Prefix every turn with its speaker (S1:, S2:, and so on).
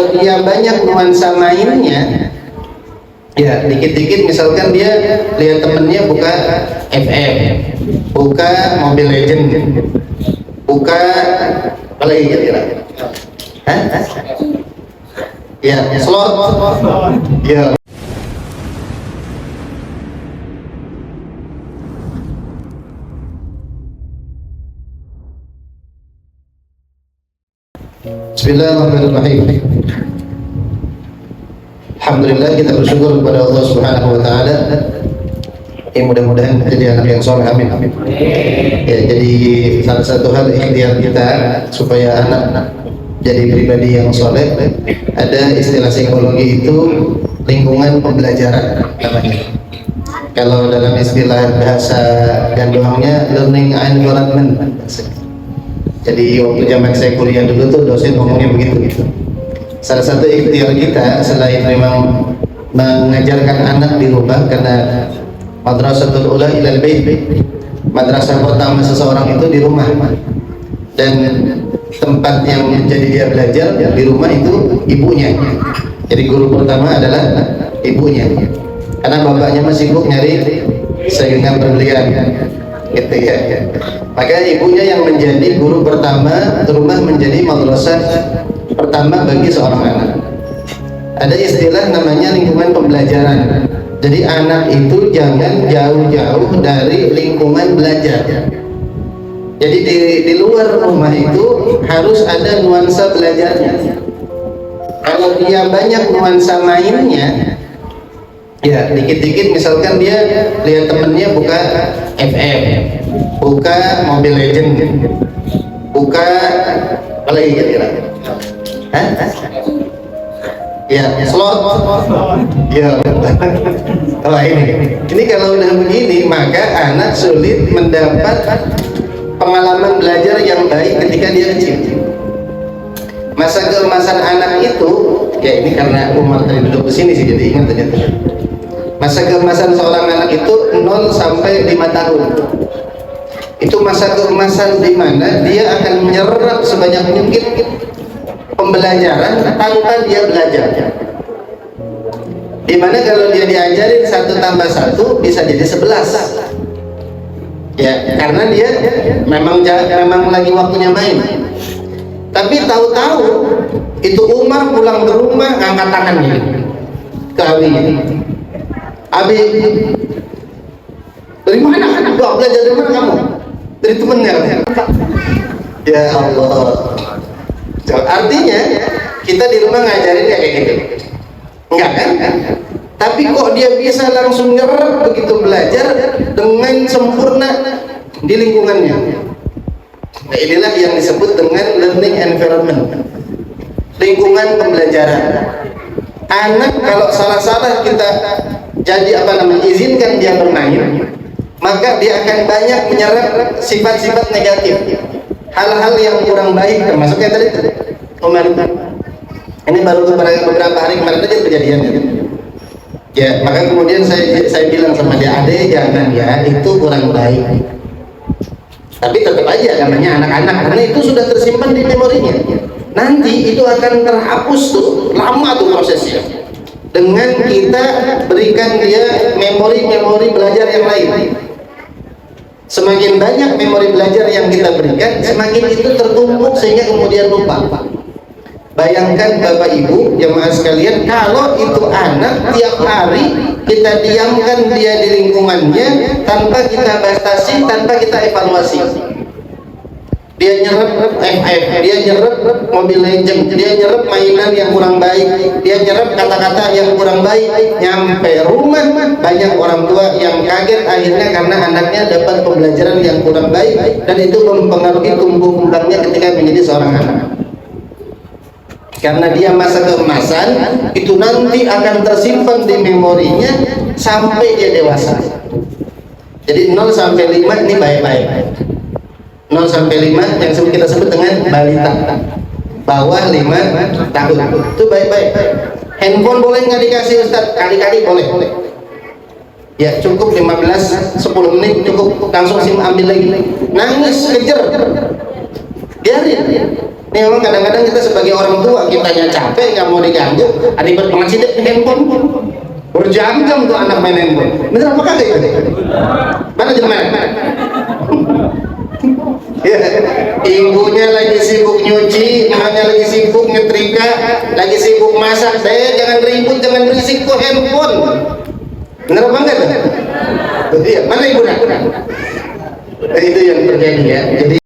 S1: kalau dia banyak nuansa mainnya, ya dikit-dikit misalkan dia lihat temennya buka FM, buka Mobile Legend, buka apa lagi kira-kira? Hah? Ya, slot. Ya. Bismillahirrahmanirrahim. Alhamdulillah, kita bersyukur kepada Allah Subhanahu wa taala. Mudah-mudahan jadi anak yang soleh, amin. Ya, jadi salah satu hal ikhtiar kita supaya anak jadi pribadi yang soleh, ada istilah psikologi itu lingkungan pembelajaran namanya. Kalau dalam istilah bahasa gandoangnya learning environment. Jadi waktu zaman saya kuliah dulu tuh dosen ngomongnya begitu. Salah satu ikhtiar kita selain memang mengajarkan anak di rumah, karena madrasatul ula ilal bait, madrasah pertama seseorang itu di rumah, dan tempat yang menjadi dia belajar di rumah itu ibunya. Jadi guru pertama adalah ibunya, karena bapaknya masih sibuk nyari saingan berlian gitu ya. Maka ibunya yang menjadi guru pertama, rumah menjadi madrasah pertama bagi seorang anak. Ada istilah namanya lingkungan pembelajaran. Jadi anak itu jangan jauh-jauh dari lingkungan belajar. Jadi di luar rumah itu harus ada nuansa belajarnya. Kalau dia banyak nuansa mainnya, ya dikit-dikit misalkan dia lihat temennya buka FM, buka Mobile Legend, buka apa lagi kira-kira? Hah? Ya, slot. Ya. Oh ini kalau udah begini maka anak sulit mendapat pengalaman belajar yang baik ketika dia kecil. Masa keemasan anak itu, ya ini karena Umar tadi duduk di sini sih jadi ingat ternyata. Masa keemasan seorang anak itu 0 sampai 5 tahun. Itu masa keemasan di mana dia akan menyerap sebanyak mungkin pembelajaran tanpa dia belajar. Dimana kalau dia diajarin 1 tambah 1 bisa jadi 11. Ya, karena dia memang lagi waktunya main. Tapi tahu-tahu itu Umar pulang ke rumah ngangkat tangannya ke abinya. Abi, dari mana anak gua belajar, dari mana kamu? Dari temennya. Ya Allah. Artinya kita di rumah ngajarin kayak gitu. Enggak kan? Tapi kok dia bisa langsung nyerap begitu belajar dengan sempurna di lingkungannya. Nah, inilah yang disebut dengan learning environment, lingkungan pembelajaran. Anak kalau salah-salah kita izinkan dia bermain, maka dia akan banyak menyerap sifat-sifat negatif, hal-hal yang kurang baik, termasuknya tadi Umar. Ini baru beberapa hari kemarin aja kejadian gitu. Ya, maka kemudian saya bilang sama dia, "Adek, jangan ya, itu kurang baik." Tapi tetap aja namanya anak-anak, karena itu sudah tersimpan di memorinya. Nanti itu akan terhapus tuh, lama tuh prosesnya. Dengan kita berikan dia memori-memori belajar yang lain. Semakin banyak memori belajar yang kita berikan, semakin itu tertumpuk sehingga kemudian lupa. Bayangkan Bapak Ibu jemaah sekalian, kalau itu anak tiap hari kita diamkan dia di lingkungannya tanpa kita batasi, tanpa kita evaluasi. Dia nyerap FF, dia nyerap Mobile Legend, dia nyerap mainan yang kurang baik, dia nyerap kata-kata yang kurang baik. Nyampe rumah banyak orang tua yang kaget akhirnya karena anaknya dapat pembelajaran yang kurang baik, dan itu mempengaruhi tumbuh kembangnya ketika menjadi seorang anak. Karena dia masa keemasan itu nanti akan tersimpan di memorinya sampai dia dewasa. Jadi 0 sampai 5 ini baik-baik. 0 sampai 5 yang kita sebut dengan balita, bawah 5 tahun, itu baik-baik. Handphone boleh nggak dikasih Ustaz? Kali-kali boleh. Ya cukup 10 menit cukup, langsung ambil lagi. Nangis kejar, biarin. Ini memang kadang-kadang kita sebagai orang tua, kitanya capek, nggak mau diganggu, ribet banget sih deh handphone. Berjam-jam tuh anak main handphone. Bener apa kagak itu? Mana jenengan? Ya, ibunya lagi sibuk nyuci, emaknya lagi sibuk nyetrika, lagi sibuk masak. Jangan ribut, jangan berisik tuh handphone. Bener apa enggak tuh? Iya, mana ibu nak? Itu yang terjadi ya. Jadi